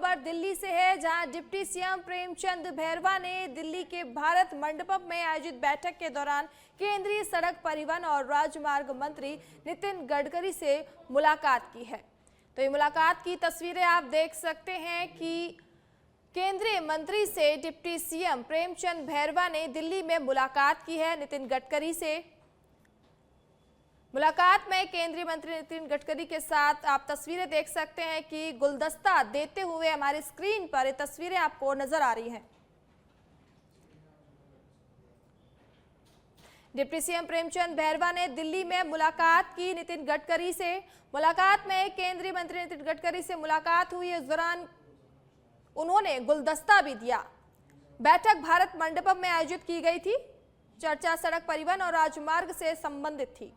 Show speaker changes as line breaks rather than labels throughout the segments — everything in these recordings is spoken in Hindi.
खबर दिल्ली से है, जहां डिप्टी सीएम प्रेमचंद भैरवा ने दिल्ली के भारत मंडपम में आयोजित बैठक के दौरान केंद्रीय सड़क परिवहन और राजमार्ग मंत्री नितिन गडकरी से मुलाकात की है। तो ये मुलाकात की तस्वीरें आप देख सकते हैं कि केंद्रीय मंत्री से डिप्टी सीएम प्रेमचंद भैरवा ने दिल्ली में मुलाकात की है। नितिन गडकरी से मुलाकात में केंद्रीय मंत्री नितिन गडकरी के साथ आप तस्वीरें देख सकते हैं कि गुलदस्ता देते हुए हमारी स्क्रीन पर ये तस्वीरें आपको नजर आ रही हैं। डिप्टी सीएम प्रेमचंद भैरवा ने दिल्ली में मुलाकात की नितिन गडकरी से। मुलाकात में केंद्रीय मंत्री नितिन गडकरी से मुलाकात हुई। इस दौरान उन्होंने गुलदस्ता भी दिया। बैठक भारत मंडपम में आयोजित की गई थी। चर्चा सड़क परिवहन और राजमार्ग से संबंधित थी।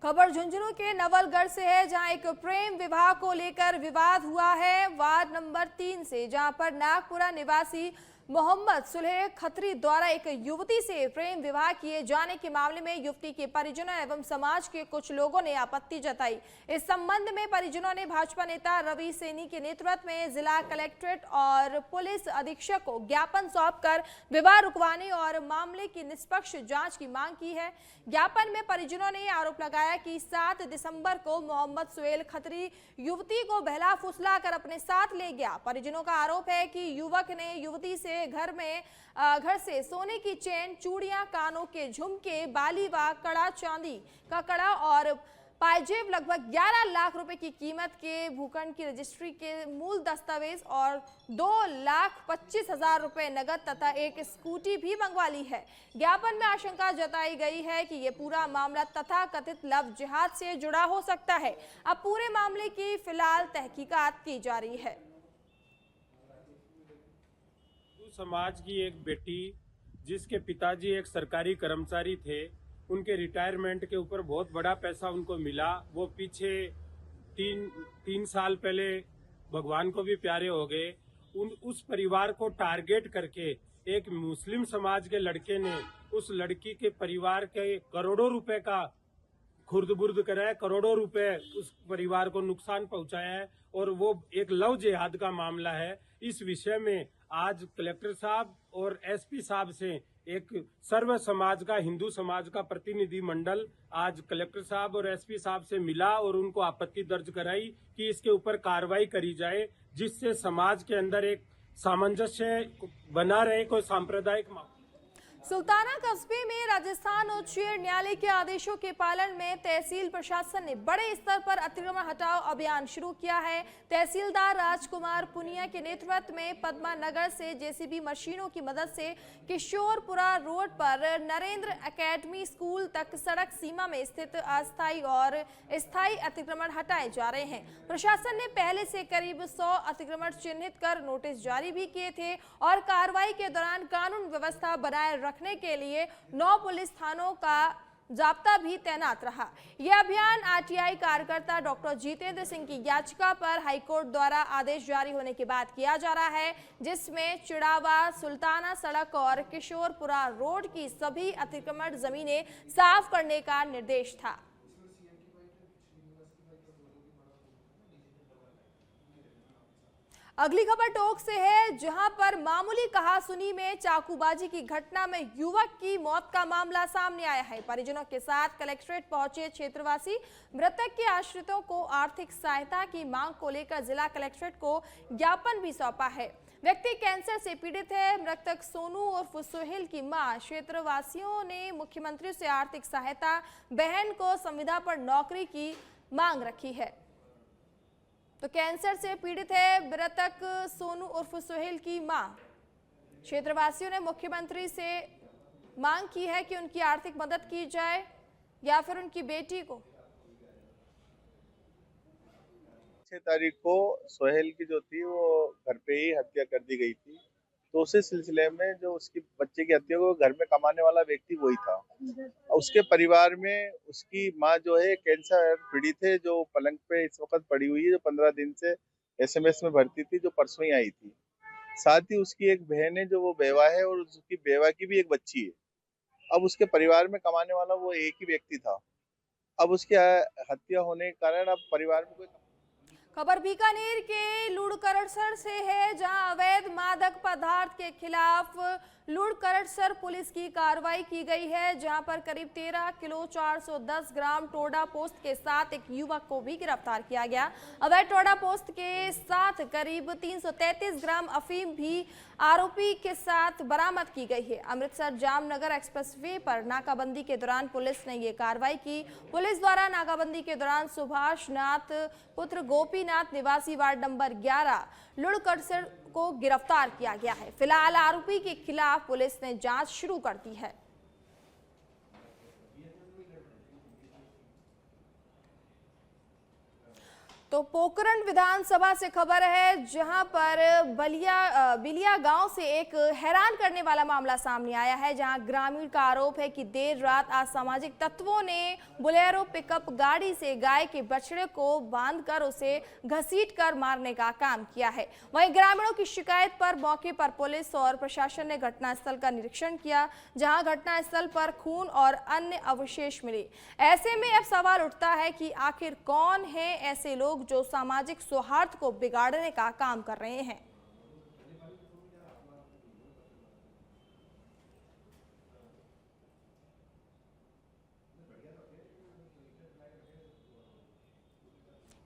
खबर झुंझुनू के नवलगढ़ से है, जहां एक प्रेम विवाह को लेकर विवाद हुआ है वार्ड नंबर 3 से, जहां पर नागपुरा निवासी मोहम्मद सुलेह खत्री द्वारा एक युवती से प्रेम विवाह किए जाने के मामले में युवती के परिजनों एवं समाज के कुछ लोगों ने आपत्ति जताई। इस संबंध में परिजनों ने भाजपा नेता रवि सैनी के नेतृत्व में जिला कलेक्ट्रेट और पुलिस अधीक्षक को ज्ञापन सौंपकर विवाह रुकवाने और मामले की निष्पक्ष जांच की मांग की है। ज्ञापन में परिजनों ने आरोप लगाया कि 7 दिसंबर को मोहम्मद सुलेह खत्री युवती को बहला फुसला कर अपने साथ ले गया। परिजनों का आरोप है कि युवक ने युवती से घर से सोने की चेन, चूड़ियां, कानों के झुमके, बाली व कड़ा, चांदी का कड़ा और पायजेब लगभग 11 लाख रुपए की कीमत के भूखंड की रजिस्ट्री के मूल दस्तावेज और 2,25,000 रुपए नगद तथा एक स्कूटी भी मंगवा ली है। ज्ञापन में आशंका जताई गई है कि यह पूरा मामला तथा कथित लव जिहाद से जुड़ा हो सकता है। अब पूरे मामले की फिलहाल तहकीकात की जा रही है।
समाज की एक बेटी जिसके पिताजी एक सरकारी कर्मचारी थे, उनके रिटायरमेंट के ऊपर बहुत बड़ा पैसा उनको मिला। वो पीछे तीन साल पहले भगवान को भी प्यारे हो गए। उस परिवार को टारगेट करके एक मुस्लिम समाज के लड़के ने उस लड़की के परिवार के करोड़ों रुपए का खुर्द-बुर्द कराया, करोड़ों रुपए उस परिवार को नुकसान पहुंचाया है और वो एक लव जिहाद का मामला है। इस विषय में आज कलेक्टर साहब और एसपी साहब से एक सर्व समाज का, हिंदू समाज का प्रतिनिधि मंडल आज कलेक्टर साहब और एसपी साहब से मिला और उनको आपत्ति दर्ज कराई कि इसके ऊपर कार्रवाई करी जाए, जिससे समाज के अंदर एक सामंजस्य बना रहे, कोई सांप्रदायिक।
सुल्ताना कस्बे में राजस्थान उच्च न्यायालय के आदेशों के पालन में तहसील प्रशासन ने बड़े स्तर पर अतिक्रमण हटाओ अभियान शुरू किया है। तहसीलदार राजकुमार पुनिया के नेतृत्व में पद्मा नगर से जेसीबी मशीनों की मदद से किशोरपुरा रोड पर नरेंद्र एकेडमी स्कूल तक सड़क सीमा में स्थित अस्थायी और स्थायी अतिक्रमण हटाए जा रहे हैं। प्रशासन ने पहले से करीब 100 अतिक्रमण चिन्हित कर नोटिस जारी भी किए थे और कार्रवाई के दौरान कानून व्यवस्था बनाए रखने के लिए 9 पुलिस थानों का जाब्ता भी तैनात रहा। यह अभियान आरटीआई कार्यकर्ता डॉक्टर जितेंद्र सिंह की याचिका पर हाईकोर्ट द्वारा आदेश जारी होने के बाद किया जा रहा है, जिसमें चिड़ावा सुल्ताना सड़क और किशोरपुरा रोड की सभी अतिक्रमण जमीनें साफ करने का निर्देश था। अगली खबर टोंक से है, जहां पर मामूली कहासुनी में चाकूबाजी की घटना में युवक की मौत का मामला सामने आया है। परिजनों के साथ कलेक्ट्रेट पहुंचे क्षेत्रवासी मृतक के आश्रितों को आर्थिक सहायता की मांग को लेकर जिला कलेक्ट्रेट को ज्ञापन भी सौंपा है। व्यक्ति कैंसर से पीड़ित है। मृतक सोनू उर्फ सोहेल की मां क्षेत्रवासियों ने मुख्यमंत्री से आर्थिक सहायता, बहन को संविदा पर नौकरी की मांग रखी है। तो कैंसर से पीड़ित है मृतक सोनू उर्फ सोहेल की मां। क्षेत्रवासियों ने मुख्यमंत्री से मांग की है कि उनकी आर्थिक मदद की जाए या फिर उनकी बेटी को।
6 तारीख को सोहेल की जो थी वो घर पे ही हत्या कर दी गई थी। तो उसी सिलसिले में जो उसकी बच्चे की हत्या को घर में कमाने वाला व्यक्ति वही था। उसके परिवार में उसकी माँ जो है कैंसर पीड़ित है, जो पलंग पे इस वक्त पड़ी हुई है, जो 15 दिन से एसएमएस में भर्ती थी, जो परसों ही आई थी। साथ ही उसकी एक बहन है जो वो बेवा है, और उसकी बेवा की भी एक बच्ची है। अब उसके परिवार में कमाने वाला वो एक ही व्यक्ति था। अब उसकी हत्या होने के कारण अब परिवार में कोई।
खबर बीकानेर के लुड़करड़सर से है, जहां अवैध मादक पदार्थ के खिलाफ लुड़करड़सर पुलिस की कार्रवाई की गई है, जहां पर करीब 13 किलो 410 ग्राम टोडा पोस्त के साथ एक युवक को भी गिरफ्तार किया गया। अवैध टोडा पोस्त के साथ करीब 333 ग्राम अफीम भी आरोपी के साथ बरामद की गई है। अमृतसर जामनगर एक्सप्रेसवे पर नाकाबंदी के दौरान पुलिस ने ये कार्रवाई की। पुलिस द्वारा नाकाबंदी के दौरान सुभाष नाथ पुत्र गोपीनाथ निवासी वार्ड नंबर 11 लुड़करड़सर को गिरफ्तार किया गया है। फिलहाल आरोपी के खिलाफ पुलिस ने जांच शुरू कर दी है। तो पोखरण विधानसभा से खबर है, जहां पर बिलिया गांव से एक हैरान करने वाला मामला सामने आया है, जहां ग्रामीण का आरोप है कि देर रात असामाजिक तत्वों ने बोलेरो पिकअप गाड़ी से गाय के बछड़े को बांधकर उसे घसीटकर मारने का काम किया है। वहीं ग्रामीणों की शिकायत पर मौके पर पुलिस और प्रशासन ने घटनास्थल का निरीक्षण किया, जहां घटनास्थल पर खून और अन्य अवशेष मिले। ऐसे में अब सवाल उठता है कि आखिर कौन है ऐसे लोग जो सामाजिक सौहार्द को बिगाड़ने का काम कर रहे हैं।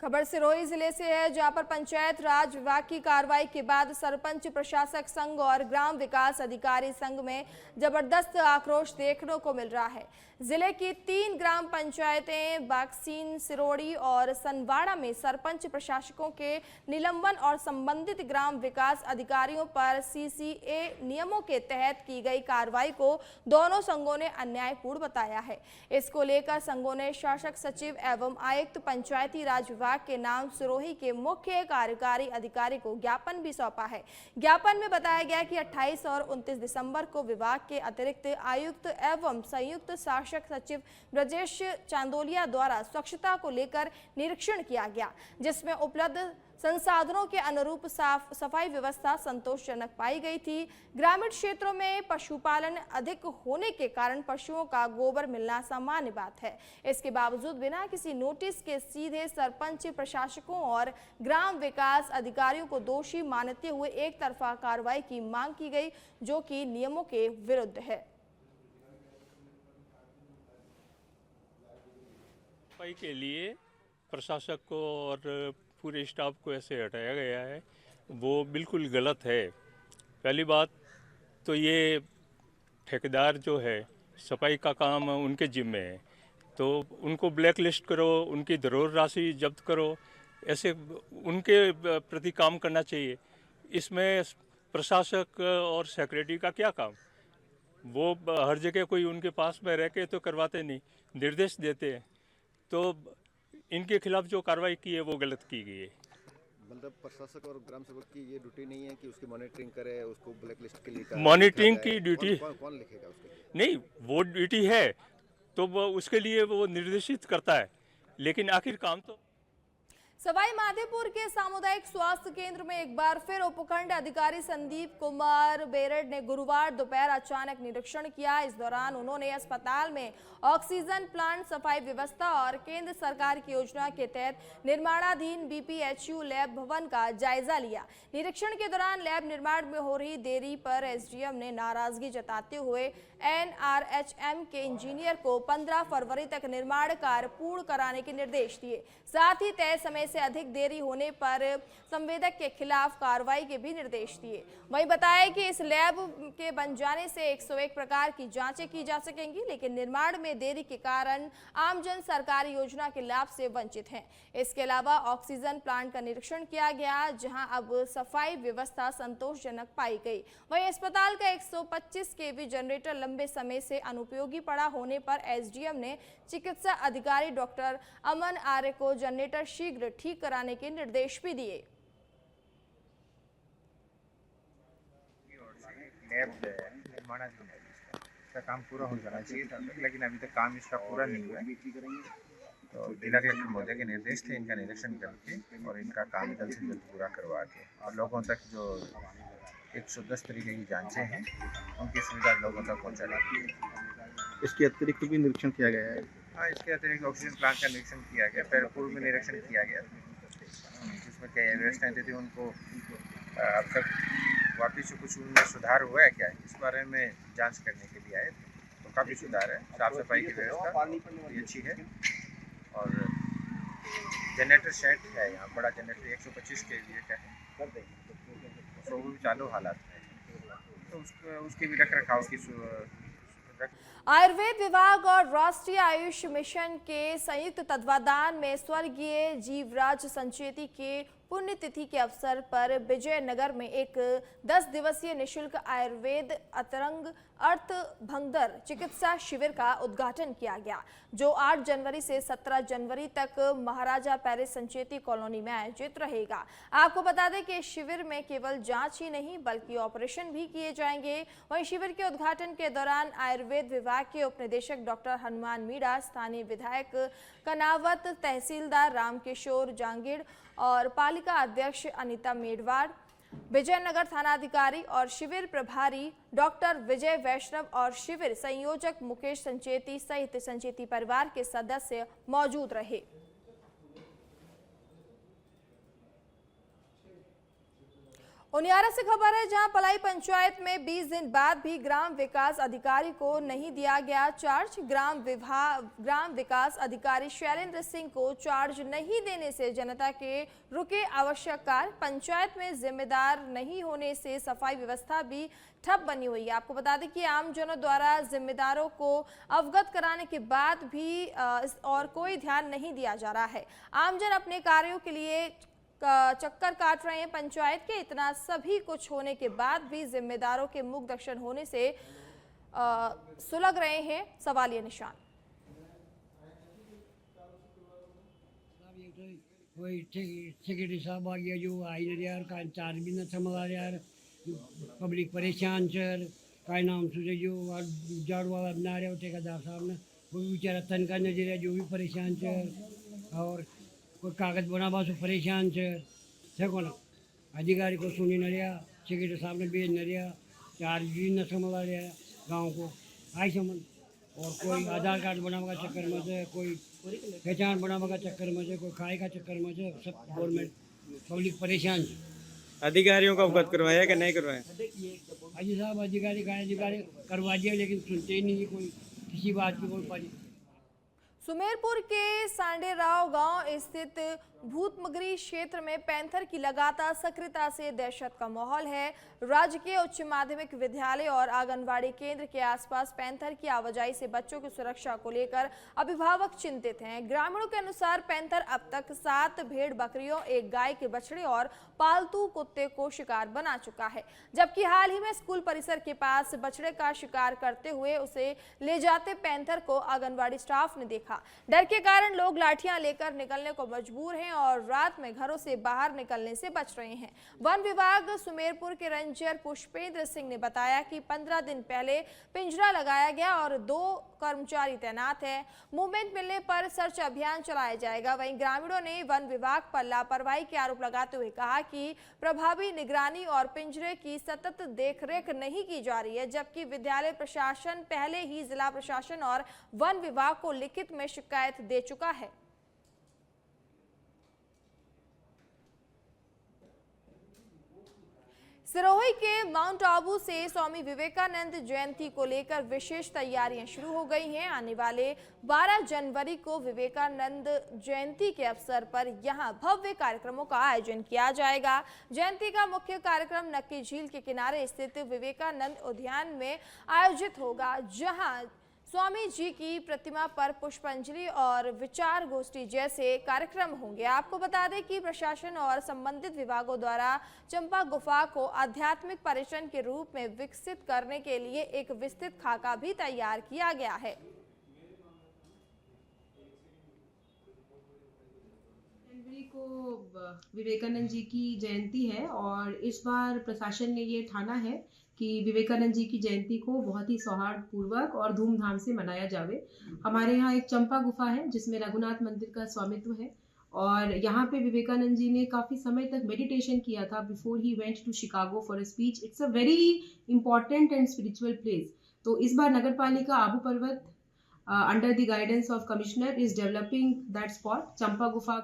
खबर सिरोही जिले से है, जहां पर पंचायत राज विभाग की कार्रवाई के बाद सरपंच प्रशासक संघ और ग्राम विकास अधिकारी संघ में जबरदस्त आक्रोश देखने को मिल रहा है। जिले की 3 ग्राम पंचायतें बाक्सीन, सिरोड़ी और सनवाड़ा में सरपंच प्रशासकों के निलंबन और संबंधित ग्राम विकास अधिकारियों पर सीसीए नियमों के तहत की गई कार्रवाई को दोनों संघों ने अन्यायपूर्ण बताया है। इसको लेकर संघों ने शासक सचिव एवं आयुक्त पंचायती राज विभाग के नाम सिरोही के मुख्य कार्यकारी अधिकारी को ज्ञापन भी सौंपा है। ज्ञापन में बताया गया कि 28 और 29 दिसंबर को विभाग के अतिरिक्त आयुक्त एवं संयुक्त शासक सचिव ब्रजेश चांदोलिया द्वारा स्वच्छता को लेकर निरीक्षण किया गया, जिसमें उपलब्ध संसाधनों के अनुरूप सफाई व्यवस्था संतोषजनक पाई गई थी। ग्रामीण क्षेत्रों में पशुपालन अधिक होने के कारण पशुओं का गोबर मिलना सामान्य बात है। इसके बावजूद बिना किसी नोटिस के सीधे सरपंच प्रशासकों और ग्राम विकास अधिकारियों को दोषी मानते हुए एक तरफा कार्रवाई की मांग की गई, जो कि नियमों के विरुद्ध है।
सफाई के लिए प्रशासक को और पूरे स्टाफ को ऐसे हटाया गया है, वो बिल्कुल गलत है। पहली बात तो ये ठेकेदार जो है सफाई का काम उनके जिम्मे है, तो उनको ब्लैक लिस्ट करो, उनकी धरोहर राशि जब्त करो, ऐसे उनके प्रति काम करना चाहिए। इसमें प्रशासक और सेक्रेटरी का क्या काम? वो हर जगह कोई उनके पास में रह के तो करवाते नहीं, निर्देश देते हैं। तो इनके खिलाफ जो कार्रवाई की है वो गलत की गई है।
मतलब प्रशासक और ग्राम सेवक की ये ड्यूटी नहीं है कि उसकी मॉनिटरिंग करे, उसको ब्लैक लिस्ट के लिए
मॉनिटरिंग की ड्यूटी
कौन लिखेगा उसके लिए?
नहीं, वो ड्यूटी है तो वो उसके लिए वो निर्देशित करता है, लेकिन आखिर काम तो
सवाई माधोपुर के सामुदायिक स्वास्थ्य केंद्र में एक बार फिर उपखंड अधिकारी संदीप कुमार बेरड ने गुरुवार दोपहर अचानक निरीक्षण किया। इस दौरान उन्होंने अस्पताल में ऑक्सीजन प्लांट, सफाई व्यवस्था और केंद्र सरकार की योजना के तहत निर्माणाधीन बीपीएचयू लैब भवन का जायजा लिया। निरीक्षण के दौरान लैब निर्माण में हो रही देरी पर एसडीएम ने नाराजगी जताते हुए एनआरएचएम के इंजीनियर को 15 फरवरी तक निर्माण कार्य पूर्ण कराने के निर्देश दिए। साथ ही तय समय से अधिक देरी होने पर संवेदक के खिलाफ कार्रवाई के भी निर्देश दिए। वहीं बताया कि इस लैब के बन जाने से 101 प्रकार की जांचें की जा सकेंगी, लेकिन निर्माण में देरी के कारण आमजन सरकारी योजना के लाभ से वंचित हैं। इसके अलावा ऑक्सीजन प्लांट का निरीक्षण किया गया, जहां अब सफाई व्यवस्था संतोषजनक पाई गई। वहीं अस्पताल का 125 केवी जनरेटर लंबे समय से अनुपयोगी पड़ा होने पर एसडीएम ने चिकित्सा अधिकारी डॉक्टर अमन आर्य को जनरेटर शीघ्र ठीक कराने के निर्देश भी दिए।
लैब जो है निर्माणाधीन है, इसका काम पूरा हो जाना चाहिए था, लेकिन अभी तक काम इसका पूरा नहीं हुआ है। तो जिला कलेक्टर महोदय के निर्देश थे इनका निरीक्षण करके और इनका काम जल्द से जल्द पूरा करवा के और लोगों तक जो 110 तरीके की जांचें हैं, उनकी सुविधा लोगों तक पहुँचाना है।
इसके अतिरिक्त भी निरीक्षण किया गया है।
हाँ, इसके अतिरिक्त ऑक्सीजन प्लांट का निरीक्षण किया गया, पहले पूर्व में निरीक्षण किया गया, जिसमें क्या व्यवस्थाएं थी उनको अब तक वापिस से कुछ उनमें सुधार हुआ है क्या, इस बारे में जांच करने के लिए आए थे। तो काफ़ी सुधार है, साफ सफाई की व्यवस्था भी अच्छी है और जनरेटर सेट है यहाँ, बड़ा जनरेटर 125 kVA का है, तो वो भी चालू हालात में है, तो उसके भी रख रखाव की
आयुर्वेद विभाग और राष्ट्रीय आयुष मिशन के संयुक्त तत्वाधान में स्वर्गीय जीवराज संचेती के पुण्यतिथि के अवसर पर विजयनगर में एक 10 दिवसीय निशुल्क आयुर्वेद अतरंग अर्थ भंगदर चिकित्सा शिविर का उद्घाटन किया गया, जो 8 जनवरी से 17 जनवरी तक महाराजा पैलेस संचेती कॉलोनी में आयोजित रहेगा। आपको बता दें कि इस शिविर में केवल जांच ही नहीं बल्कि ऑपरेशन भी किए जाएंगे। वहीं शिविर के उद्घाटन के दौरान आयुर्वेद विभाग के उप निदेशक डॉक्टर हनुमान मीणा, स्थानीय विधायक कनावत, तहसीलदार रामकिशोर जांगिड़ और पालिका अध्यक्ष अनीता मेडवाड़, विजयनगर थानाधिकारी और शिविर प्रभारी डॉक्टर विजय वैष्णव और शिविर संयोजक मुकेश संचेती सहित संचेती परिवार के सदस्य मौजूद रहे। उनियारा से खबर है, जहां पलाई पंचायत में 20 दिन बाद भी ग्राम विकास अधिकारी को नहीं दिया गया चार्ज। ग्राम विकास अधिकारी शैलेंद्र सिंह को चार्ज नहीं देने से जनता के रुके आवश्यक कार्य, पंचायत में जिम्मेदार नहीं होने से सफाई व्यवस्था भी ठप बनी हुई है। आपको बता दें कि आमजनों द्वारा जिम्मेदारों को अवगत कराने के बाद भी और कोई ध्यान नहीं दिया जा रहा है। आमजन अपने कार्यों के लिए चक्कर काट रहे हैं पंचायत के। इतना सभी कुछ होने के बाद भी जिम्मेदारों के मुख दर्शन होने से सुलग रहे हैं सवालिया निशान।
सेक्रेटरी साहब आ गया जो आई नहीं यार, का चार भी न संभाल यार, पब्लिक परेशान सर, का नाम सुझे जो झाड़ू वाला बना रहे हो ठेकेदार साहब ने, वो भी बेचारा तनखा न दे रहा, जो भी परेशान सर, और कोई कागज बनावा से परेशान से को ना अधिकारी को सुनी न रहा, सेक्रेटरी साहब ने भेज न रहा, चार्ज भी न संभाला रहा गांव को आई समझ, और कोई आधार कार्ड बनावा का चक्कर में से, कोई पहचान बनावा का चक्कर में से, कोई खाए का चक्कर में से, सब गवर्नमेंट पब्लिक परेशान है।
अधिकारियों को अवगत करवाया कि नहीं करवाया?
अजी साहब अधिकारी करवा दिया, लेकिन सुनते ही नहीं कोई किसी बात की कोई पारी।
सुमेरपुर के सांडेराव गांव स्थित भूतमगरी क्षेत्र में पैंथर की लगातार सक्रियता से दहशत का माहौल है। राजकीय उच्च माध्यमिक विद्यालय और आंगनबाड़ी केंद्र के आसपास पैंथर की आवाजाही से बच्चों की सुरक्षा को लेकर अभिभावक चिंतित हैं। ग्रामीणों के अनुसार पैंथर अब तक 7 भेड़ बकरियों, 1 गाय के बछड़े और पालतू कुत्ते को शिकार बना चुका है, जबकि हाल ही में स्कूल परिसर के पास बछड़े का शिकार करते हुए उसे ले जाते पैंथर को आंगनबाड़ी स्टाफ ने देखा। डर के कारण लोग लाठियां लेकर निकलने को मजबूर हैं और रात में घरों से बाहर निकलने से बच रहे हैं। वन विभाग सुमेरपुर के रेंजर पुष्पेंद्र सिंह ने बताया कि 15 दिन पहले पिंजरा लगाया गया और 2 कर्मचारी तैनात हैं। मूवमेंट मिलने पर सर्च अभियान चलाया जाएगा। वहीं ग्रामीणों ने वन विभाग पर लापरवाही के आरोप लगाते हुए कहा कि प्रभावी निगरानी और पिंजरे की सतत देखरेख नहीं की जा रही है, जबकि विद्यालय प्रशासन पहले ही जिला प्रशासन और वन विभाग को लिखित में शिकायत दे चुका है। सिरोही के माउंट आबू से स्वामी विवेकानंद जयंती को लेकर विशेष तैयारियां शुरू हो गई हैं। आने वाले 12 जनवरी को विवेकानंद जयंती के अवसर पर यहां भव्य कार्यक्रमों का आयोजन किया जाएगा। जयंती का मुख्य कार्यक्रम नक्की झील के किनारे स्थित विवेकानंद उद्यान में आयोजित होगा, जहां स्वामी जी की प्रतिमा पर पुष्पांजलि और विचार गोष्ठी जैसे कार्यक्रम होंगे। आपको बता दें कि प्रशासन और संबंधित विभागों द्वारा चंपा गुफा को आध्यात्मिक पर्यटन के रूप में विकसित करने के लिए एक विस्तृत खाका भी तैयार किया गया है।
जनवरी को विवेकानंद जी की जयंती है और इस बार प्रशासन ने ये ठाना है कि विवेकानंद जी की जयंती को बहुत ही सौहार्दपूर्वक और धूमधाम से मनाया जावे। हमारे यहाँ एक चंपा गुफा है जिसमें रघुनाथ मंदिर का स्वामित्व है और यहाँ पे विवेकानंद जी ने काफ़ी समय तक मेडिटेशन किया था before he went to Chicago for a speech. It's a very important and spiritual place. तो इस बार Nagar Palika Abu Parvat under the guidance of commissioner is developing that spot. Champa Gufa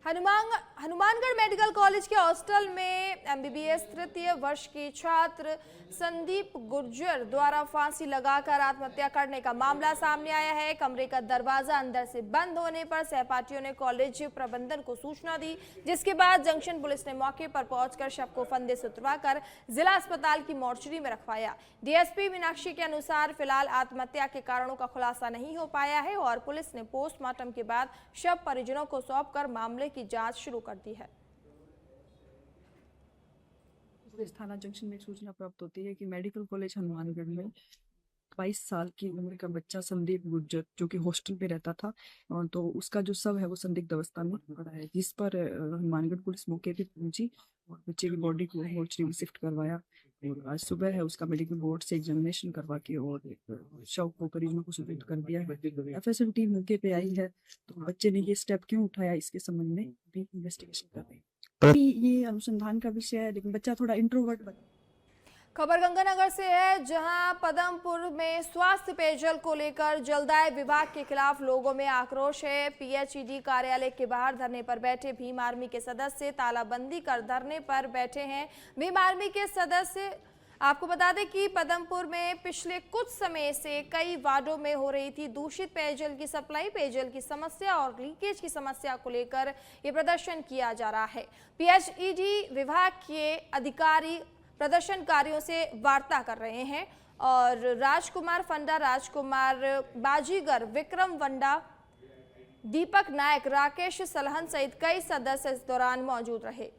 Hanumangarh medical college के हॉस्टल में एमबीबीएस तृतीय वर्ष की छात्र संदीप गुर्जर द्वारा फांसी लगाकर आत्महत्या करने का मामला सामने आया है। कमरे का दरवाजा अंदर से बंद होने पर सहपाठियों ने कॉलेज प्रबंधन को सूचना दी, जिसके बाद जंक्शन पुलिस ने मौके पर पहुंचकर शव को फंदे से उतरवाकर जिला अस्पताल की मोर्चरी में रखवाया। डीएसपी मीनाक्षी के अनुसार फिलहाल आत्महत्या के कारणों का खुलासा नहीं हो पाया है और पुलिस ने पोस्टमार्टम के बाद शव परिजनों को सौंपकर मामले की जांच शुरू कर दी है।
पुलिस थाना जंक्शन में सूचना प्राप्त होती है कि मेडिकल कॉलेज हनुमानगढ़ में 22 साल की उम्र का बच्चा संदीप गुर्जर जो कि हॉस्टल पे रहता था, और तो उसका जो शव है वो संदिग्ध अवस्था में पड़ा है, जिस पर हनुमानगढ़ पुलिस मौके पे पहुंची और बच्चे की बॉडी को मोर्चरी में शिफ्ट करवाया। और आज सुबह है उसका मेडिकल बोर्ड से एग्जामिनेशन करवा के और शव को परिजनों को सुपुर्द कर दिया है। एफएसएल टीम मौके पे आई है, तो बच्चे ने ये स्टेप क्यों उठाया इसके संबंध में भी इन्वेस्टिगेशन कर रही है। ये अनुसंधान का विषय है, लेकिन बच्चा थोड़ा इंट्रोवर्ट बना।
खबर गंगानगर से है, जहां पदमपुर में स्वास्थ्य पेयजल को लेकर जलदाय विभाग के खिलाफ लोगों में आक्रोश है। पीएचईडी कार्यालय के बाहर धरने पर बैठे भीम आर्मी के सदस्य तालाबंदी कर धरने पर बैठे हैं। भीम आर्मी के सदस्य, आपको बता दें कि पदमपुर में पिछले कुछ समय से कई वार्डों में हो रही थी दूषित पेयजल की सप्लाई, पेयजल की समस्या और लीकेज की समस्या को लेकर ये प्रदर्शन किया जा रहा है। पीएचईडी विभाग के अधिकारी प्रदर्शनकारियों से वार्ता कर रहे हैं और राजकुमार फंडा, राजकुमार बाजीगर, विक्रम वंडा, दीपक नायक, राकेश सलहन सहित कई सदस्य इस दौरान मौजूद रहे।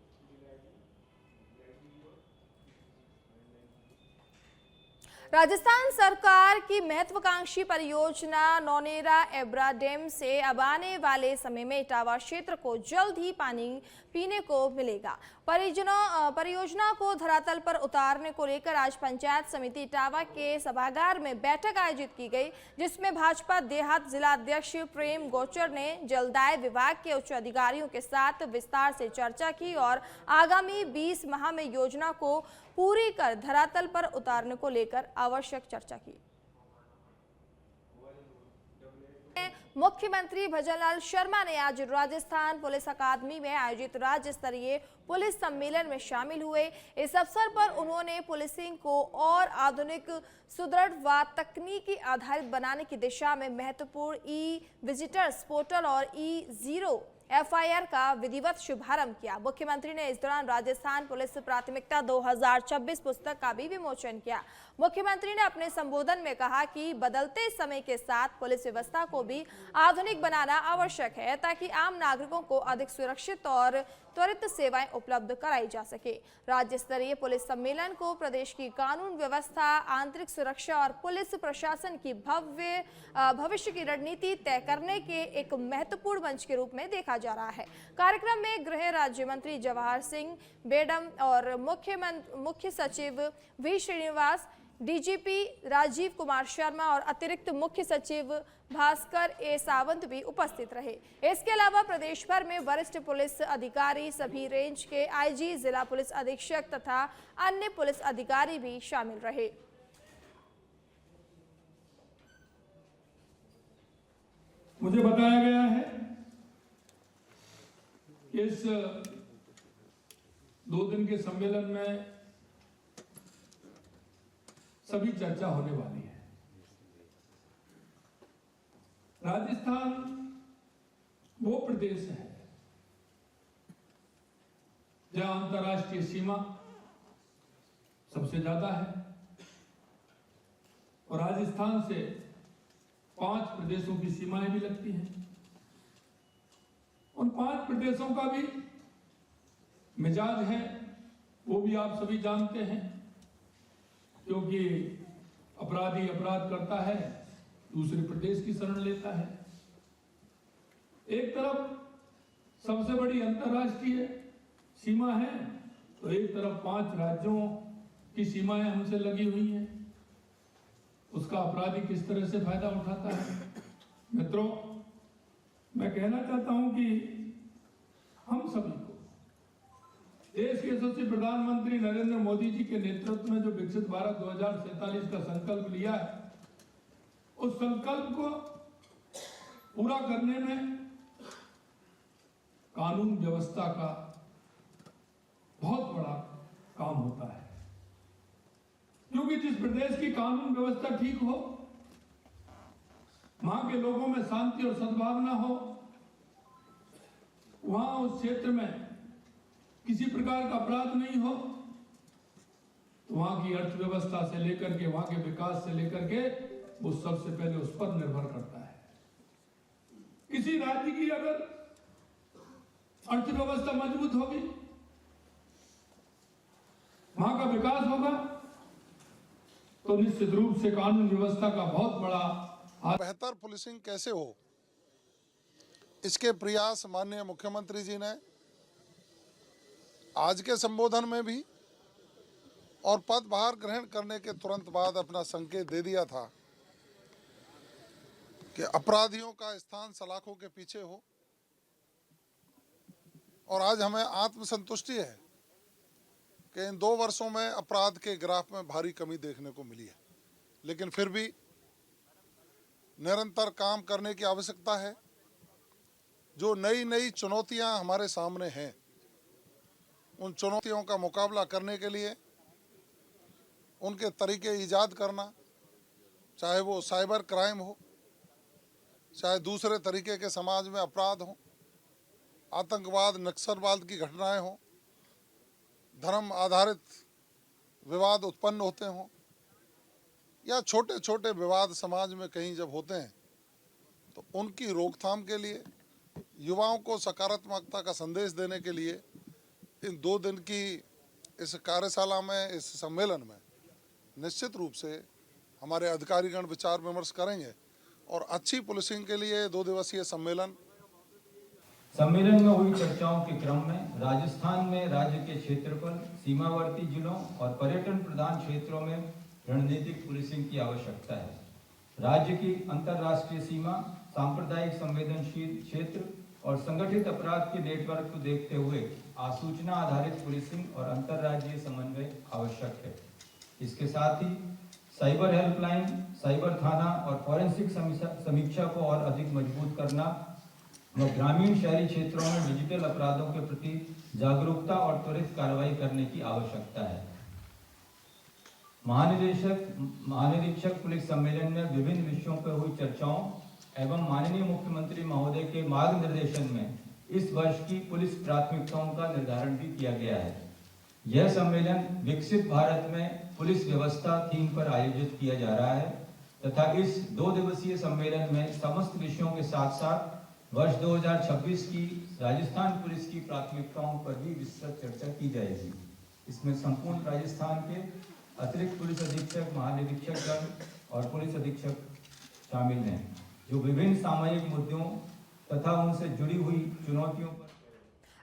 राजस्थान सरकार की महत्वाकांक्षी परियोजना नौनेरा एब्रा डैम से अब आने वाले समय में इटावा क्षेत्र को जल्द ही पानी पीने को मिलेगा। परियोजना को धरातल पर उतारने को लेकर आज पंचायत समिति इटावा के सभागार में बैठक आयोजित की गई, जिसमें भाजपा देहात जिला अध्यक्ष प्रेम गोचर ने जलदाय विभाग के उच्च अधिकारियों के साथ विस्तार से चर्चा की और आगामी 20 माह में योजना को पूरी कर धरातल पर उतारने को लेकर आवश्यक चर्चा की। मुख्यमंत्री भजनलाल शर्मा ने आज राजस्थान पुलिस अकादमी में आयोजित राज्य स्तरीय पुलिस सम्मेलन में शामिल हुए। इस अवसर पर उन्होंने पुलिसिंग को और आधुनिक, सुदृढ़ व तकनीकी आधारित बनाने की दिशा में महत्वपूर्ण ई विजिटर्स पोर्टल और ई0 एफआईआर का विधिवत शुभारंभ किया। मुख्यमंत्री ने इस दौरान राजस्थान पुलिस प्राथमिकता 2026 पुस्तक का भी विमोचन किया। मुख्यमंत्री ने अपने संबोधन में कहा कि बदलते समय के साथ पुलिस व्यवस्था को भी आधुनिक बनाना आवश्यक है, ताकि आम नागरिकों को अधिक सुरक्षित और त्वरित सेवाएं उपलब्ध कराई जा सके। राज्य स्तरीय पुलिस सम्मेलन को प्रदेश की कानून व्यवस्था, आंतरिक सुरक्षा और पुलिस प्रशासन की भविष्य की रणनीति तय करने के एक महत्वपूर्ण मंच के रूप में देखा जा रहा है। कार्यक्रम में गृह राज्य मंत्री जवाहर सिंह बेडम और मुख्य सचिव वी श्रीनिवास, डीजीपी राजीव कुमार शर्मा और अतिरिक्त मुख्य सचिव भास्कर ए सावंत भी उपस्थित रहे। इसके अलावा प्रदेश भर में वरिष्ठ पुलिस अधिकारी, सभी रेंज के आईजी, जिला पुलिस अधीक्षक तथा अन्य पुलिस अधिकारी भी शामिल रहे।
मुझे बताया गया है कि इस 2 दिन के सम्मेलन में सभी चर्चा होने वाली है। राजस्थान वो प्रदेश है जहां अंतर्राष्ट्रीय सीमा सबसे ज्यादा है और राजस्थान से 5 प्रदेशों की सीमाएं भी लगती हैं। उन 5 प्रदेशों का भी मिजाज है, वो भी आप सभी जानते हैं, क्योंकि अपराधी अपराध करता है, दूसरे प्रदेश की शरण लेता है। एक तरफ सबसे बड़ी अंतर्राष्ट्रीय सीमा है, तो एक तरफ 5 राज्यों की सीमाएं हमसे लगी हुई हैं। उसका अपराधी किस तरह से फायदा उठाता है। मित्रों, मैं कहना चाहता हूं कि हम सभी को देश के यशस्वी प्रधानमंत्री नरेंद्र मोदी जी के नेतृत्व में जो विकसित भारत 2047 का संकल्प लिया है, उस संकल्प को पूरा करने में कानून व्यवस्था का बहुत बड़ा काम होता है, क्योंकि जिस प्रदेश की कानून व्यवस्था ठीक हो, वहां के लोगों में शांति और सद्भावना हो, वहां उस क्षेत्र में किसी प्रकार का अपराध नहीं हो, तो वहां की अर्थव्यवस्था से लेकर के वहां के विकास से लेकर के वो सबसे पहले उस पर निर्भर करता है। किसी राज्य की अगर अर्थव्यवस्था मजबूत होगी, वहां का विकास होगा, तो निश्चित रूप से कानून व्यवस्था का बहुत बड़ा
बेहतर पुलिसिंग कैसे हो, इसके प्रयास माननीय मुख्यमंत्री जी ने आज के संबोधन में भी और पदभार ग्रहण करने के तुरंत बाद अपना संकेत दे दिया था कि अपराधियों का स्थान सलाखों के पीछे हो। और आज हमें आत्मसंतुष्टि है कि इन 2 वर्षों में अपराध के ग्राफ में भारी कमी देखने को मिली है, लेकिन फिर भी निरंतर काम करने की आवश्यकता है। जो नई नई चुनौतियां हमारे सामने हैं, उन चुनौतियों का मुकाबला करने के लिए उनके तरीके ईजाद करना, चाहे वो साइबर क्राइम हो, चाहे दूसरे तरीके के समाज में अपराध हो, आतंकवाद नक्सलवाद की घटनाएं हो, धर्म आधारित विवाद उत्पन्न होते हों, या छोटे छोटे विवाद समाज में कहीं जब होते हैं, तो उनकी रोकथाम के लिए युवाओं को सकारात्मकता का संदेश देने के लिए इन 2 दिन की इस कार्यशाला में, इस सम्मेलन में निश्चित रूप से हमारे अधिकारीगण विचार विमर्श करेंगे और अच्छी पुलिसिंग के लिए 2 दिवसीय सम्मेलन
में हुई चर्चाओं के क्रम में राजस्थान में राज्य के क्षेत्रफल, सीमावर्ती जिलों और पर्यटन प्रधान क्षेत्रों में रणनीतिक पुलिसिंग की आवश्यकता है। राज्य की अंतर्राष्ट्रीय सीमा, सांप्रदायिक संवेदनशील क्षेत्र और संगठित अपराध के नेटवर्क को देखते हुए आसूचना आधारित पुलिसिंग और अंतर्राज्यीय समन्वय आवश्यक है। इसके साथ ही साइबर हेल्पलाइन, साइबर थाना और फॉरेंसिक समीक्षा को और अधिक मजबूत करना व ग्रामीण शहरी क्षेत्रों में डिजिटल अपराधों के प्रति जागरूकता और त्वरित कार्रवाई करने की आवश्यकता है। महानिरीक्षक पुलिस सम्मेलन में विभिन्न विषयों पर हुई चर्चाओं एवं माननीय मुख्यमंत्री महोदय के मार्गनिर्देशन में इस वर्ष की पुलिस प्राथमिकताओं का निर्धारण भी किया गया है। यह सम्मेलन विकसित भारत में पुलिस व्यवस्था थीम पर आयोजित किया जा रहा है तथा इस 2 दिवसीय सम्मेलन में समस्त विषयों के साथ साथ वर्ष 2026 की राजस्थान पुलिस की प्राथमिकताओं पर भी विस्तृत चर्चा की जाएगी। इसमें संपूर्ण राजस्थान के अतिरिक्त पुलिस अधीक्षक, महानिरीक्षकगण और पुलिस अधीक्षक शामिल हैं, जो विभिन्न सामाजिक मुद्दों तथा उनसे जुड़ी हुई चुनौतियों पर।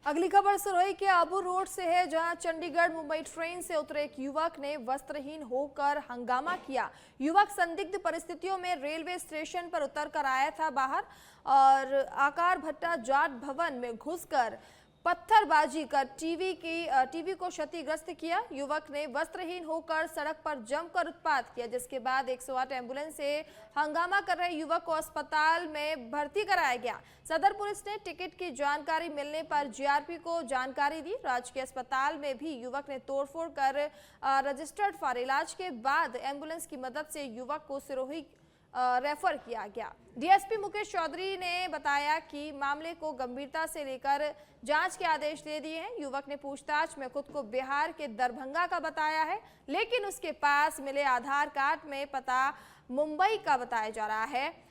अगली खबर सिरोही के आबू रोड से है, जहां चंडीगढ़ मुंबई ट्रेन से उतरे एक युवक ने वस्त्रहीन होकर हंगामा किया। युवक संदिग्ध परिस्थितियों में रेलवे स्टेशन पर उतरकर आया था बाहर और आकार भट्टा जाट भवन में घुसकर पत्थरबाजी कर टीवी को क्षतिग्रस्त किया। युवक ने वस्त्रहीन होकर सड़क पर जमकर उत्पात किया, जिसके बाद 108 एम्बुलेंस से हंगामा कर रहे युवक को अस्पताल में भर्ती कराया गया। सदर पुलिस ने टिकट की जानकारी मिलने पर जीआरपी को जानकारी दी। राजकीय अस्पताल में भी युवक ने तोड़फोड़ कर रजिस्टर्ड फॉर इलाज के बाद एम्बुलेंस की मदद से युवक को सिरोही रेफर किया गया। डीएसपी मुकेश चौधरी ने बताया कि मामले को गंभीरता से लेकर जांच के आदेश दे दिए हैं। युवक ने पूछताछ में खुद को बिहार के दरभंगा का बताया है, लेकिन उसके पास मिले आधार कार्ड में पता मुंबई का बताया जा रहा है।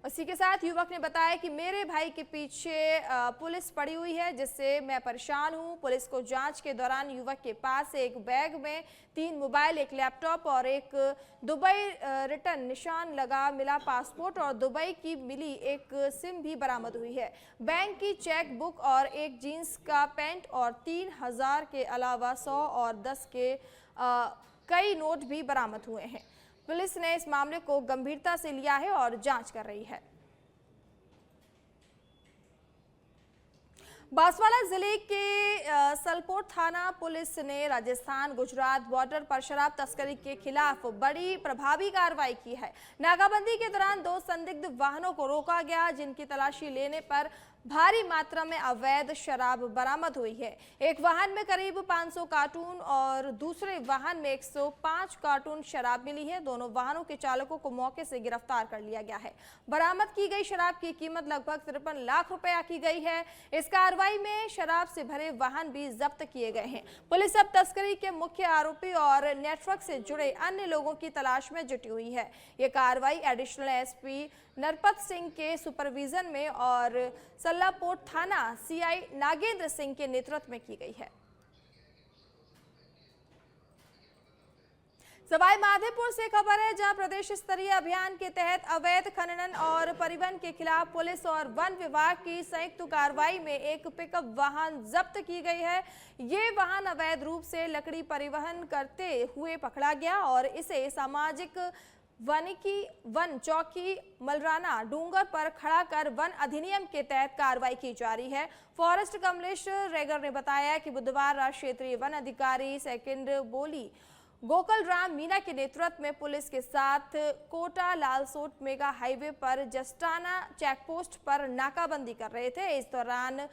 इसी के साथ युवक ने बताया कि मेरे भाई के पीछे पुलिस पड़ी हुई है, जिससे मैं परेशान हूं। पुलिस को जांच के दौरान युवक के पास से एक बैग में 3 मोबाइल, एक लैपटॉप और एक दुबई रिटर्न निशान लगा मिला पासपोर्ट और दुबई की मिली एक सिम भी बरामद हुई है। बैंक की चेक बुक और एक जीन्स का पैंट और 3000 के अलावा 100 और 10 के कई नोट भी बरामद हुए हैं। पुलिस ने इस मामले को गंभीरता से लिया है और जांच कर रही है। बांसवाड़ा जिले के सलकोट थाना पुलिस ने राजस्थान गुजरात बॉर्डर पर शराब तस्करी के खिलाफ बड़ी प्रभावी कार्रवाई की है। नाकाबंदी के दौरान 2 संदिग्ध वाहनों को रोका गया, जिनकी तलाशी लेने पर भारी मात्रा में अवैध शराब बरामद हुई है। एक वाहन में करीब 500 कार्टून और दूसरे वाहन में 105 कार्टून शराब मिली है। दोनों वाहनों के चालकों को मौके से गिरफ्तार कर लिया गया है। बरामद की गई शराब की कीमत लगभग 53 लाख रुपए की गई है। इस कार्रवाई में शराब से भरे वाहन भी जब्त किए गए हैं। पुलिस अब तस्करी के मुख्य आरोपी और नेटवर्क से जुड़े अन्य लोगों की तलाश में जुटी हुई है। ये कार्रवाई एडिशनल एसपी नरपत सिंह के सुपरविजन में और सल्लापोट थाना सीआई नागेंद्र सिंह के नेतृत्व में की गई है। सवाई माधोपुर से खबर है, जहां प्रदेश स्तरीय अभियान के तहत अवैध खनन और परिवहन के खिलाफ पुलिस और वन विभाग की संयुक्त कार्रवाई में एक पिकअप वाहन जब्त की गई है। ये वाहन अवैध रूप से लकड़ी परिवहन करते हुए पकड़ा गया और इसे सामाजिक वन चौकी मलराना डूंगर पर खड़ा कर वन अधिनियम के तहत कार्रवाई की जा रही है। फॉरेस्ट कमलेश रेगर ने बताया कि बुधवार राष्ट्रीय क्षेत्रीय वन अधिकारी सेकंड बोली गोकुल राम मीना के नेतृत्व में पुलिस के साथ कोटा लालसोट मेगा हाईवे पर जस्टाना चेकपोस्ट पर नाकाबंदी कर रहे थे। इस दौरान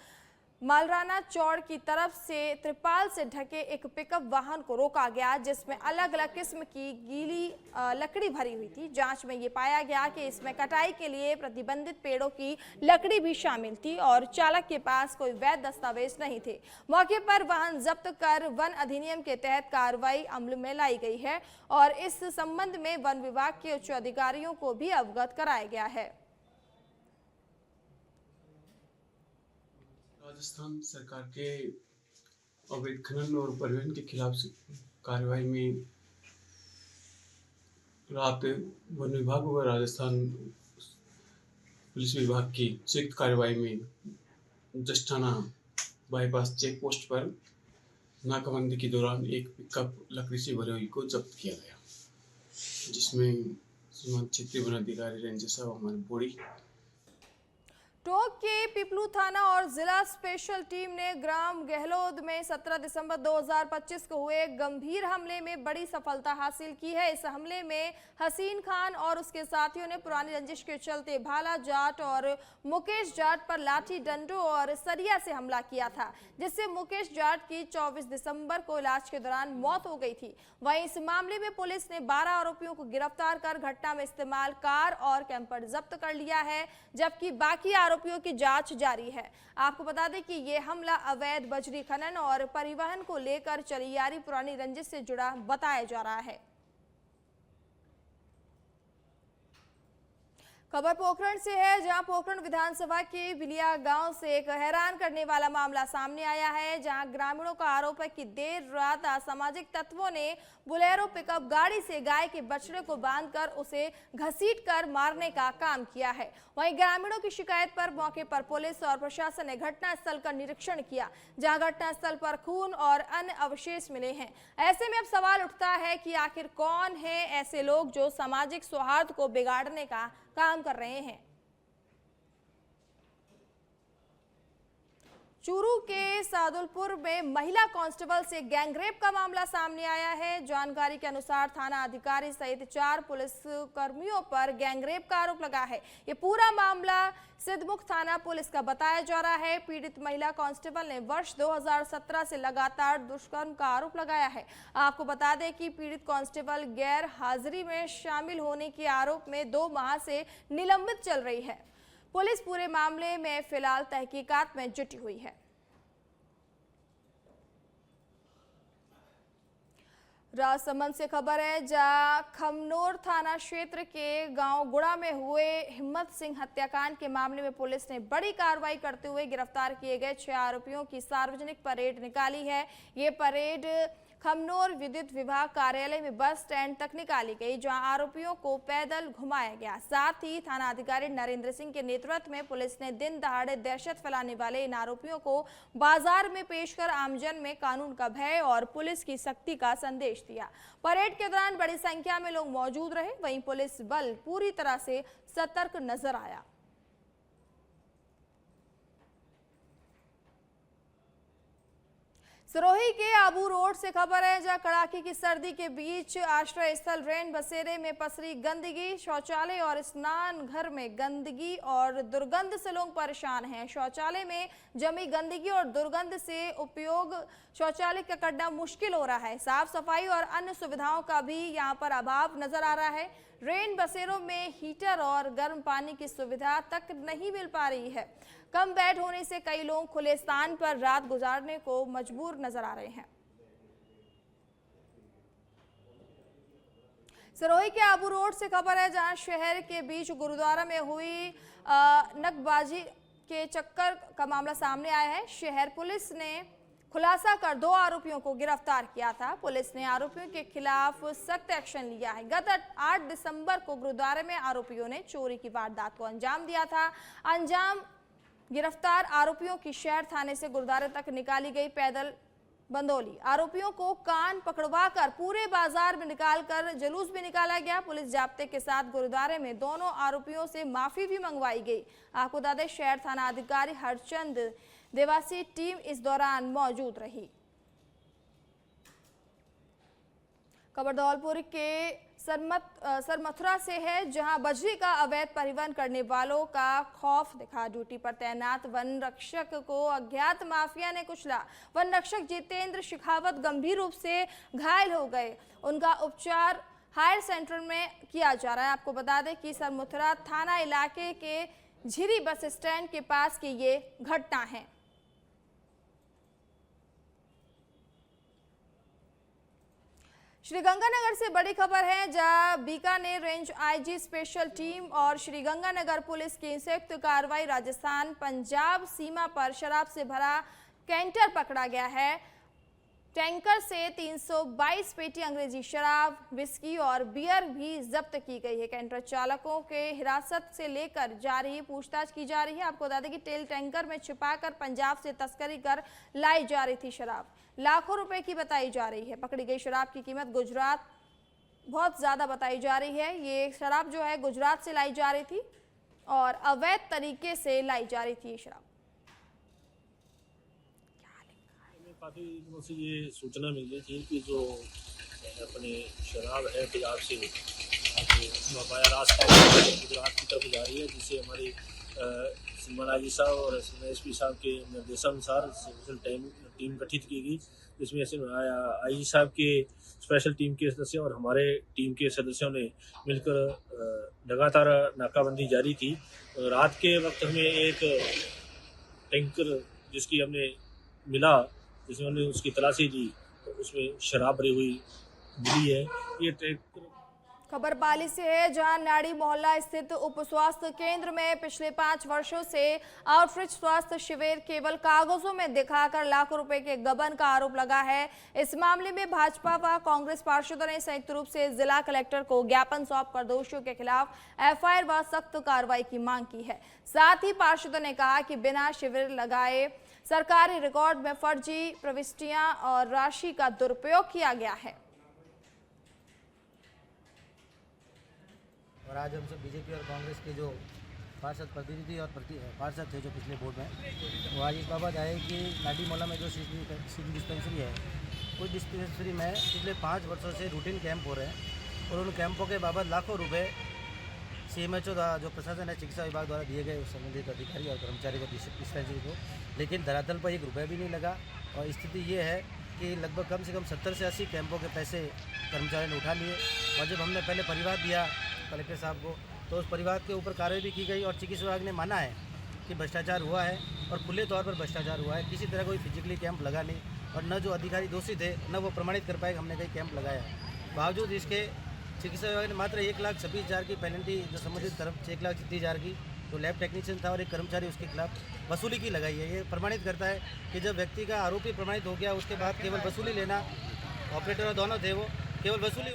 मालराना चौड़ की तरफ से त्रिपाल से ढके एक पिकअप वाहन को रोका गया, जिसमें अलग अलग किस्म की गीली लकड़ी भरी हुई थी। जांच में ये पाया गया कि इसमें कटाई के लिए प्रतिबंधित पेड़ों की लकड़ी भी शामिल थी और चालक के पास कोई वैध दस्तावेज नहीं थे। मौके पर वाहन जब्त कर वन अधिनियम के तहत कार्रवाई अमल में लाई गई है और इस संबंध में वन विभाग के उच्च अधिकारियों को भी अवगत कराया गया है।
राजस्थान सरकार के अवैध खनन और परिवहन के खिलाफ कार्रवाई में रात वन विभाग और राजस्थान पुलिस विभाग की संयुक्त कार्रवाई में जस्टाना बाईपास चेक पोस्ट पर नाकाबंदी के दौरान एक पिकअप लकड़ी से भरी हुई को जब्त किया गया, जिसमें सीमांत क्षेत्रीय वन अधिकारी रेंजर साहब हमारे बोड़ी
टोंक के पिपलू थाना और जिला स्पेशल टीम ने ग्राम गहलोद में 17 दिसंबर 2025 को हुए गंभीर हमले में बड़ी सफलता हासिल की है। इस हमले में हसीन खान और उसके साथियों ने पुरानी रंजिश के चलते भाला जाट और मुकेश जाट पर लाठी डंडों और सरिया से हमला किया था, जिससे मुकेश जाट की 24 दिसंबर को इलाज के दौरान मौत हो गई थी। वहीं इस मामले में पुलिस ने 12 आरोपियों को गिरफ्तार कर घटना में इस्तेमाल कार और कैंपर जब्त कर लिया है, जबकि बाकी आरोपियों की जांच जारी है। आपको बता दें कि ये हमला अवैध बजरी खनन और परिवहन को लेकर चली आ रही पुरानी रंजिश से जुड़ा बताया जा रहा है। खबर पोखरण से है, जहां पोखरण विधानसभा के बिलिया गांव से एक हैरान करने वाला मामला सामने आया है, जहां ग्रामीणों का आरोप है कि देर रात असामाजिक तत्वों ने बुलेरो पिकअप गाड़ी से गाय के बछड़े को बांधकर उसे घसीटकर मारने का काम किया है। वहीं ग्रामीणों की शिकायत पर मौके पर पुलिस और प्रशासन ने घटनास्थल का निरीक्षण किया, जहां घटनास्थल पर खून और अन्य अवशेष मिले हैं। ऐसे में अब सवाल उठता है कि आखिर कौन है ऐसे लोग जो सामाजिक सौहार्द को बिगाड़ने का काम कर रहे हैं। चूरू के सादुलपुर में महिला कांस्टेबल से गैंगरेप का मामला सामने आया है। जानकारी के अनुसार थाना अधिकारी सहित 4 पुलिस कर्मियों पर गैंगरेप का आरोप लगा है। ये पूरा मामला सिद्धमुख थाना पुलिस का बताया जा रहा है। पीड़ित महिला कांस्टेबल ने वर्ष 2017 से लगातार दुष्कर्म का आरोप लगाया है। आपको बता दें कि पीड़ित कांस्टेबल गैर हाजिरी में शामिल होने के आरोप में 2 माह से निलंबित चल रही है। पुलिस पूरे मामले में फिलहाल तहकीकात में जुटी हुई है। राजसमंद से खबर है, जहां खमनोर थाना क्षेत्र के गांव गुड़ा में हुए हिम्मत सिंह हत्याकांड के मामले में पुलिस ने बड़ी कार्रवाई करते हुए गिरफ्तार किए गए 6 आरोपियों की सार्वजनिक परेड निकाली है। ये परेड खमनोर विद्युत विभाग कार्यालय में बस स्टैंड तक निकाली गई, जहां आरोपियों को पैदल घुमाया गया। साथ ही थाना अधिकारी नरेंद्र सिंह के नेतृत्व में पुलिस ने दिन दहाड़े दहशत फैलाने वाले इन आरोपियों को बाजार में पेश कर आमजन में कानून का भय और पुलिस की सख्ती का संदेश दिया। परेड के दौरान बड़ी संख्या में लोग मौजूद रहे, वहीं पुलिस बल पूरी तरह से सतर्क नजर आया। सिरोही के आबू रोड से खबर है, जहां कड़ाके की सर्दी के बीच आश्रय स्थल रैन बसेरे में पसरी गंदगी। शौचालय और स्नान घर में गंदगी और दुर्गंध से लोग परेशान हैं। शौचालय में जमी गंदगी और दुर्गंध से उपयोग शौचालय का करना मुश्किल हो रहा है। साफ सफाई और अन्य सुविधाओं का भी यहां पर अभाव नजर आ रहा है। रेन बसेरों में हीटर और गर्म पानी की सुविधा तक नहीं मिल पा रही है। कम बेड होने से कई लोग खुले स्थान पर रात गुजारने को मजबूर नजर आ रहे हैं। सिरोही के आबू रोड से खबर है, जहां शहर के बीच गुरुद्वारा में हुई नकबाजी के चक्कर का मामला सामने आया है। शहर पुलिस ने खुलासा कर 2 आरोपियों को गिरफ्तार किया था। पुलिस ने आरोपियों के खिलाफ सख्त एक्शन लिया है। गत 8 दिसंबर को गुरुद्वारे में आरोपियों ने चोरी की वारदात को अंजाम दिया था। गिरफ्तार आरोपियों की शहर थाने से गुरुद्वारे तक निकाली गई पैदल बंदोली। आरोपियों को कान पकड़वाकर पूरे बाजार में निकालकर जुलूस भी निकाला गया। पुलिस जाब्ते के साथ गुरुद्वारे में दोनों आरोपियों से माफी भी मंगवाई गई। आपको बता दें, शहर थाना अधिकारी हरचंद देवासी टीम इस दौरान मौजूद रही। खबर धौलपुर के सरमथुरा से है, जहां बजरी का अवैध परिवहन करने वालों का खौफ दिखा। ड्यूटी पर तैनात वन रक्षक को अज्ञात माफिया ने कुचला। वन रक्षक जितेंद्र शेखावत गंभीर रूप से घायल हो गए। उनका उपचार हायर सेंटर में किया जा रहा है। आपको बता दें कि सरमथुरा थाना इलाके के झिरी बस स्टैंड के पास की ये घटना है। श्रीगंगानगर से बड़ी खबर है, जहां Bikaner range IG special team और श्रीगंगानगर पुलिस की संयुक्त कार्रवाई राजस्थान पंजाब सीमा पर शराब से भरा कैंटर पकड़ा गया है। टैंकर से 322 पेटी अंग्रेजी शराब, विस्की और बियर भी जब्त की गई है। कैंटर चालकों के हिरासत से लेकर जा रही पूछताछ की जा रही है। आपको बता दें कि तेल टैंकर में छिपाकर पंजाब से तस्करी कर लाई जा रही थी शराब। लाखों रुपए की बताई जा रही है। पकड़ी गई शराब की कीमत गुजरात बहुत ज़्यादा बताई जा रही है। ये शराब जो है गुजरात से लाई जा रही थी और अवैध तरीके से लाई जा रही थी ये शराब।
काफ़ी दिनों से ये सूचना मिल रही थी कि जो अपने शराब है पंजाब से बाया रास्ता गुजरात की तरफ जा रही है, जिससे हमारी सिमन आजी साहब और एसपी साहब के निर्देशानुसार स्पेशल टीम गठित की गई, जिसमें आईजी साहब के स्पेशल टीम के सदस्य और हमारे टीम के सदस्यों ने मिलकर लगातार नाकाबंदी जारी थी। रात के वक्त हमें एक टैंकर जिसकी हमने मिला, जिसमें हमने उसकी तलाशी दी, तो उसमें शराब भरी हुई मिली है। ये टैंकर
खबर पाली से है, जहां नाड़ी मोहल्ला स्थित उप स्वास्थ्य केंद्र में पिछले 5 वर्षों से आउटरीच स्वास्थ्य शिविर केवल कागजों में दिखाकर लाखों रुपए के गबन का आरोप लगा है। इस मामले में भाजपा व कांग्रेस पार्षदों ने संयुक्त रूप से जिला कलेक्टर को ज्ञापन सौंपकर दोषियों के खिलाफ एफआईआर व सख्त कार्रवाई की मांग की है। साथ ही पार्षदों ने कहा कि बिना शिविर लगाए सरकारी रिकॉर्ड में फर्जी प्रविष्टियां और राशि का दुरुपयोग किया गया है।
और आज हम सब बीजेपी और कांग्रेस के जो पार्षद प्रतिनिधि और पार्षद थे जो पिछले बोर्ड में, वो आज इस बाबत आए कि नाडी मोहल्ला में जो सीजन डिस्पेंसरी है, उस डिस्पेंसरी में पिछले 5 वर्षों से रूटीन कैंप हो रहे हैं और उन कैंपों के बाबत लाखों रुपए CMHO जो प्रशासन है चिकित्सा विभाग द्वारा दिए गए संबंधित अधिकारी और कर्मचारी को डिस्पेंसरी को, लेकिन धरातल पर 1 रुपया भी नहीं लगा। और स्थिति ये है कि लगभग कम से कम 70 से 80 कैंपों के पैसे कर्मचारियों ने उठा लिए। और जब हमने पहले परिवाद दिया कलेक्टर साहब को, तो उस परिवार के ऊपर कार्रवाई भी की गई और चिकित्सा विभाग ने माना है कि भ्रष्टाचार हुआ है और खुले तौर पर भ्रष्टाचार हुआ है। किसी तरह कोई फिजिकली कैंप लगा नहीं और न जो अधिकारी दोषी थे न वो प्रमाणित कर पाए हमने कहीं कैंप लगाया। बावजूद इसके चिकित्सा विभाग ने मात्र 1,26,000 की पेनल्टी जो संबंधित तरफ 1,30,000 की जो लैब टेक्नीशियन था और एक कर्मचारी उसके खिलाफ वसूली की लगाई है। ये प्रमाणित करता है कि जब व्यक्ति का आरोपी प्रमाणित हो गया उसके बाद केवल वसूली लेना, ऑपरेटर और दोनों थे वो केवल वसूली।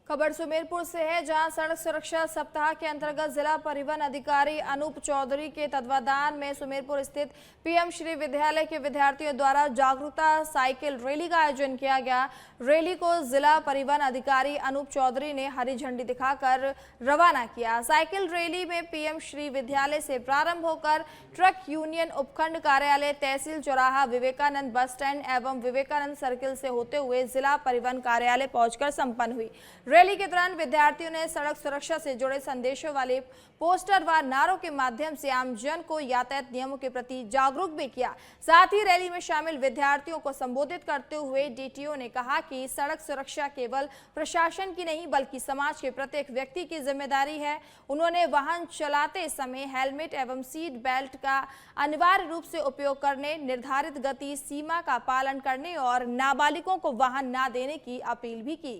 खबर सुमेरपुर से है, जहां सड़क सुरक्षा सप्ताह के अंतर्गत जिला परिवहन अधिकारी अनूप चौधरी के तत्वाधान में सुमेरपुर स्थित पीएम श्री विद्यालय के विद्यार्थियों द्वारा जागरूकता साइकिल रैली का आयोजन किया गया। रैली को जिला परिवहन अधिकारी अनूप चौधरी ने हरी झंडी दिखाकर रवाना किया। साइकिल रैली में पीएम श्री विद्यालय से प्रारंभ होकर ट्रक यूनियन उपखंड कार्यालय, तहसील चौराहा, विवेकानंद बस स्टैंड एवं विवेकानंद सर्किल से होते हुए जिला परिवहन कार्यालय पहुंचकर संपन्न हुई। रैली के दौरान विद्यार्थियों ने सड़क सुरक्षा से जुड़े संदेशों वाले पोस्टर व नारों के माध्यम से आमजन को यातायात नियमों के प्रति जागरूक भी किया। साथ ही रैली में शामिल विद्यार्थियों को संबोधित करते हुए डीटीओ ने कहा कि सड़क सुरक्षा केवल प्रशासन की नहीं बल्कि समाज के प्रत्येक व्यक्ति की जिम्मेदारी है। उन्होंने वाहन चलाते समय हेलमेट एवं सीट बेल्ट का अनिवार्य रूप से उपयोग करने, निर्धारित गति सीमा का पालन करने और नाबालिगों को वाहन न देने की अपील भी की।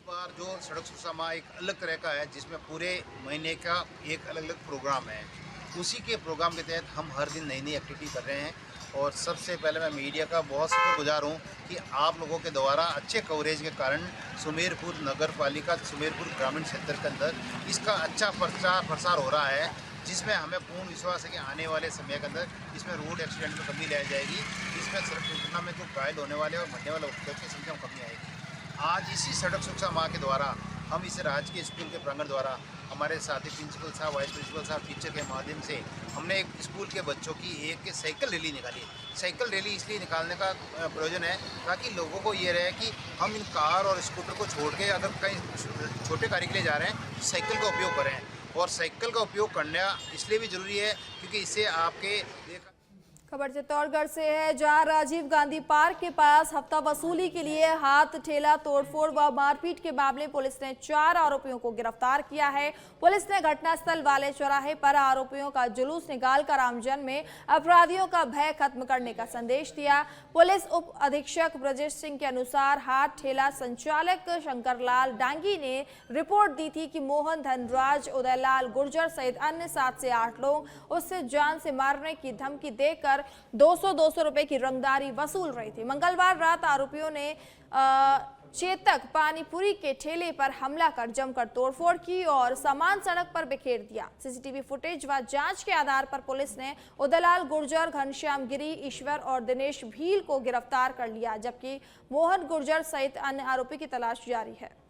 बार जो सड़क सुरक्षा माह एक अलग तरह का है, जिसमें पूरे महीने का एक अलग अलग प्रोग्राम है। उसी के प्रोग्राम के तहत हम हर दिन नई नई एक्टिविटी कर रहे हैं। और सबसे पहले मैं मीडिया का बहुत शुक्रगुजार हूँ कि आप लोगों के द्वारा अच्छे कवरेज के कारण सुमेरपुर नगर पालिका, सुमेरपुर ग्रामीण क्षेत्र के अंदर इसका अच्छा प्रसार हो रहा है, जिसमें हमें पूर्ण विश्वास है कि आने वाले समय के अंदर इसमें रोड एक्सीडेंट में कमी लाई जाएगी। इसमें सड़क दुर्घटना में जो घायल होने वाले और मरने वाले उपयोग की संख्या में कमी आएगी। आज इसी सड़क सुरक्षा माह के द्वारा हम इस राजकीय स्कूल के प्रांगण द्वारा हमारे साथी प्रिंसिपल साहब, वाइस प्रिंसिपल साहब, टीचर के माध्यम से हमने एक स्कूल के बच्चों की एक साइकिल रैली निकाली। साइकिल रैली इसलिए निकालने का प्रयोजन है ताकि लोगों को ये रहे कि हम इन कार और स्कूटर को छोड़ के अगर कहीं छोटे कार्य के लिए जा रहे हैं तो साइकिल का उपयोग करें। और साइकिल का उपयोग करना इसलिए भी ज़रूरी है क्योंकि इससे आपके
खबर चित्तौड़गढ़ से है, जहां राजीव गांधी पार्क के पास हफ्ता वसूली के लिए हाथ ठेला तोड़फोड़ व मारपीट के मामले पुलिस ने 4 आरोपियों को गिरफ्तार किया है। पुलिस ने घटनास्थल वाले चौराहे पर आरोपियों का जुलूस निकालकर आमजन में अपराधियों का भय खत्म करने का संदेश दिया। पुलिस उप अधीक्षक ब्रजेश सिंह के अनुसार हाथ ठेला संचालक शंकरलाल डांगी ने रिपोर्ट दी थी कि मोहन, धनराज, उदयलाल गुर्जर सहित अन्य 7 से 8 लोग उससे जान से मारने की धमकी देकर 200 रुपए की रंगदारी वसूल रही थी। मंगलवार रात आरोपियों ने चेतक पानीपुरी के ठेले पर हमला कर जमकर तोड़फोड़ की और सामान सड़क पर बिखेर दिया। सीसीटीवी फुटेज व जांच के आधार पर पुलिस ने उदयलाल गुर्जर, घनश्याम गिरी, ईश्वर और दिनेश भील को गिरफ्तार कर लिया, जबकि मोहन गुर्जर सहित अन्य आरोपी की तलाश जारी है।